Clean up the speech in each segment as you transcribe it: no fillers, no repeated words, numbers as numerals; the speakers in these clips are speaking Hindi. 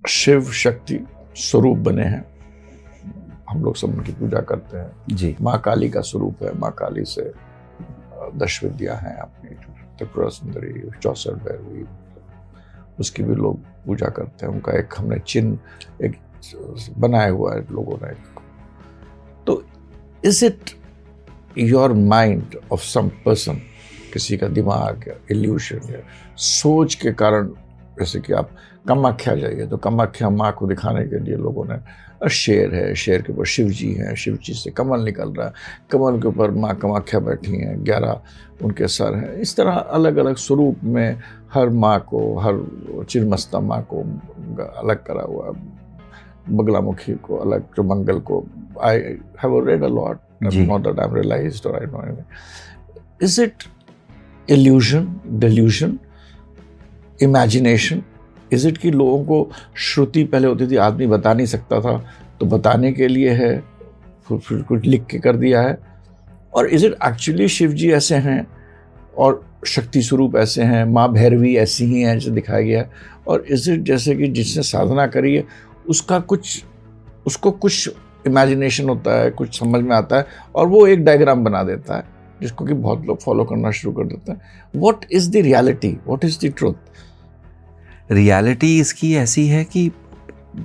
शिव शक्ति स्वरूप बने हैं, हम लोग सब उनकी पूजा करते हैं जी। माँ काली का स्वरूप है, माँ काली से 10 विद्या हैं अपनी, त्रिपुरा सुंदरी, 64 भैरवी, उसकी भी लोग पूजा करते हैं। उनका एक हमने चिन्ह एक बनाया हुआ है लोगों ने। तो is it your mind of some person, किसी का दिमाग या इल्यूशन या सोच के कारण, जैसे कि आप कामाख्या जाइए तो कामाख्या माँ को दिखाने के लिए लोगों ने शेर है, शेर के ऊपर शिव जी हैं, शिव जी से कमल निकल रहा है, कमल के ऊपर माँ कामाख्या बैठी हैं, 11 उनके सर हैं। इस तरह अलग अलग स्वरूप में हर माँ को, हर चिरमस्ता माँ को अलग करा हुआ, बगलामुखी को अलग, जो मंगल को। I have read a lot, not that I am realized और I know anything. Is it illusion, delusion, imagination? Is it कि लोगों को श्रुति पहले होती थी, आदमी बता नहीं सकता था तो बताने के लिए है, फिर कुछ लिख के कर दिया है? और इज इट एक्चुअली शिव जी ऐसे हैं और शक्ति स्वरूप ऐसे हैं, माँ भैरवी ऐसी ही हैं जैसे दिखाया गया है? और इज इट जैसे कि जिसने साधना करी है उसका उसको कुछ इमेजिनेशन होता है, कुछ समझ में आता है और वो एक डायग्राम बना देता है जिसको कि बहुत लोग फॉलो करना शुरू कर देते हैं? What is the reality, what is the truth? Reality इसकी ऐसी है कि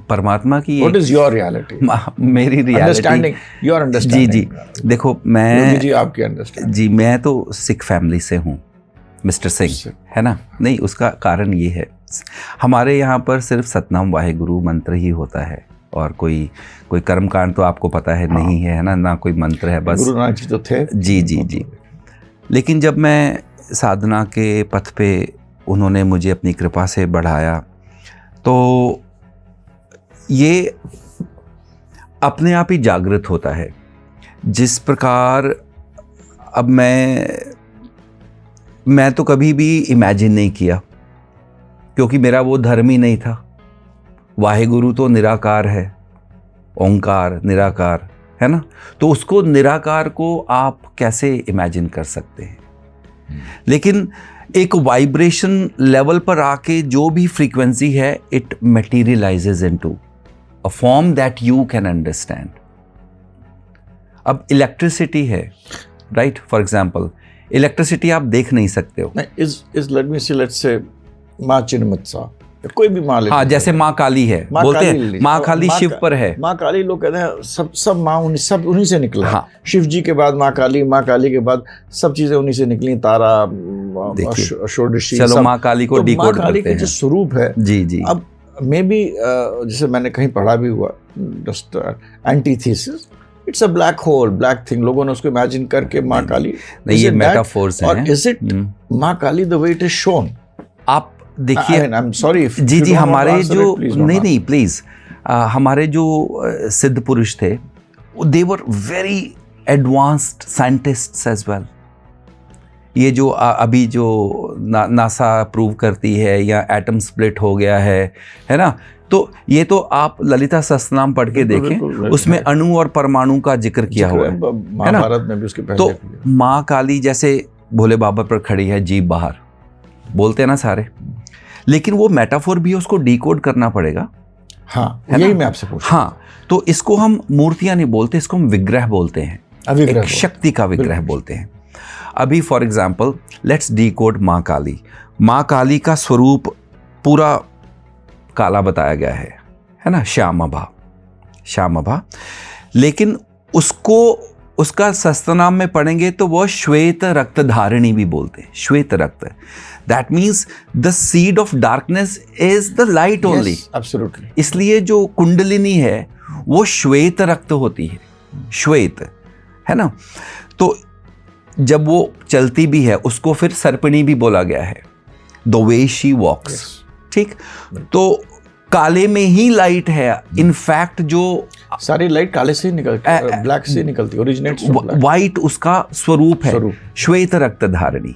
परमात्मा की, व्हाट इज योर रियलिटी? मेरी रियलिटी, अंडरस्टैंडिंग, योर अंडरस्टैंडिंग। जी देखो, मैं जी आपकी अंडरस्टैंडिंग। जी मैं तो सिख फैमिली से हूँ मिस्टर सिंह, है ना। नहीं, उसका कारण ये है, हमारे यहाँ पर सिर्फ सतनाम वाहेगुरु मंत्र ही होता है और कोई कर्मकांड तो आपको पता है नहीं है ना कोई मंत्र है, बस गुरु नानक जी तो थे। जी। लेकिन जब मैं साधना के पथ पे उन्होंने मुझे अपनी कृपा से बढ़ाया तो ये अपने आप ही जागृत होता है। जिस प्रकार अब मैं तो कभी भी इमेजिन नहीं किया, क्योंकि मेरा वो धर्म ही नहीं था। वाहेगुरु तो निराकार है, ओंकार निराकार है ना, तो उसको निराकार को आप कैसे इमेजिन कर सकते हैं? लेकिन एक वाइब्रेशन लेवल पर आके जो भी फ्रीक्वेंसी है, it materialises into a form that you can understand. अब इलेक्ट्रिसिटी है, राइट, फॉर एग्जांपल इलेक्ट्रिसिटी आप देख नहीं सकते हो। इज लेट मी से, लेट्स से माँ चिन्मत्सा, कोई भी माँ ले, हाँ, जैसे माँ काली है, बोलते हैं माँ काली शिव पर है। माँ काली लोग कहते हैं सब माँ सब उन्हीं से निकला। हाँ। शिव जी के बाद माँ काली के बाद सब चीजें उन्हीं से निकली, तारा, षोडशी। चलो माँ काली को डिकोड करते हैं। माँ काली का जो स्वरूप है, जी। अब मे बी जैसे मैंने कहीं पढ़ा भी हुआ, just antithesis, it's a black hole, black thing, लोगों ने उसको इमेजिन करके माँ काली, नहीं, ये मेटाफोर्स हैं। और इज इट माँ Kali the way it is shown? आप देखिए, आई एम सॉरी, जी हमारे जो नहीं प्लीज, हमारे जो सिद्ध पुरुष थे, they were very advanced scientists as well. ये जो अभी जो नासा प्रूव करती है या एटम स्प्लिट हो गया है ना, तो ये तो आप ललिता सहस्त्रनाम पढ़ के देखें, उसमें अणु और परमाणु का जिक्र किया हुआ है, महाभारत में भी उसके पहले। तो माँ काली जैसे भोले बाबा पर खड़ी है, जीभ बाहर, बोलते हैं ना सारे, लेकिन वो मेटाफोर भी उसको डिकोड करना पड़ेगा। हाँ, यही मैं आपसे पूछ। हाँ, तो इसको हम मूर्तियां नहीं बोलते, इसको हम विग्रह बोलते हैं, एक शक्ति का विग्रह बोलते हैं। अभी फॉर एग्जाम्पल लेट्स डिकोड माँ काली। माँ काली का स्वरूप पूरा काला बताया गया है ना, श्यामभा, लेकिन उसका सहस्त्रनाम में पढ़ेंगे तो वो श्वेत रक्त धारिणी भी बोलते हैं, श्वेत रक्त। That means the seed of darkness is the light only. Absolutely. इसलिए जो कुंडलिनी है वो श्वेत रक्त होती है, श्वेत, है ना। तो जब वो चलती भी है उसको फिर सर्पिणी भी बोला गया है, द वे शी वॉक्स, ठीक। तो काले में ही लाइट है, इनफैक्ट जो सारी लाइट काले से ही निकलती है, ब्लैक से निकलती, ओरिजिनेट्स फ्रॉम ब्लैक। वाइट उसका स्वरूप है, श्वेत रक्त धारिणी।